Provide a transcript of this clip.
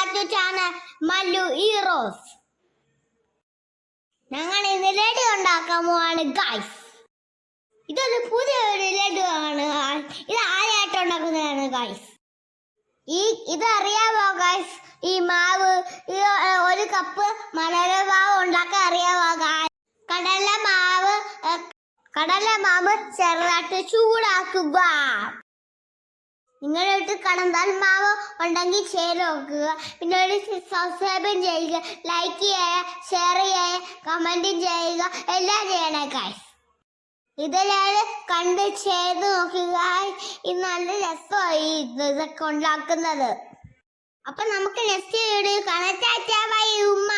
Back to channel Mallu heroes. ഞങ്ങൾ ഇന്ന് ലഡു ഉണ്ടാക്കാൻ പോവാണ് ഗൈസ്. ഇതൊരു പുതിയൊരു ലഡു ആണ്. ഇത് ആദ്യമായിട്ട് ഉണ്ടാക്കുന്നതാണ് ഗൈസ്. ഇത് അറിയാമോ ഗൈസ്? ഈ മാവ് ഒരു കപ്പ് മലര മാവ് ഉണ്ടാക്കാൻ അറിയാമോ ഗൈസ്? കടലമാവ് ചെറുതായിട്ട് ചൂടാക്കുക. നിങ്ങളുടെ വീട്ടിൽ കടന്താൽ മാവ് ഉണ്ടെങ്കിൽ ചെയ്ത് നോക്കുക. പിന്നെ ഒരു സബ്സ്ക്രൈബും ചെയ്യുക, ലൈക്ക് ചെയ്യുക, ഷെയർ ചെയ്യുക, കമൻറ്റും ചെയ്യുക, എല്ലാം ചെയ്യണേ ഗൈസ്. ഇതെല്ലാം കണ്ട് ചെയ്ത് നോക്കുക. ഇത് നല്ല രസമായി ഇതൊക്കെ ഉണ്ടാക്കുന്നത്. അപ്പൊ നമുക്ക് നെക്സ്റ്റ് വീഡിയോ കാണാം. ബൈ ഉമ്മ.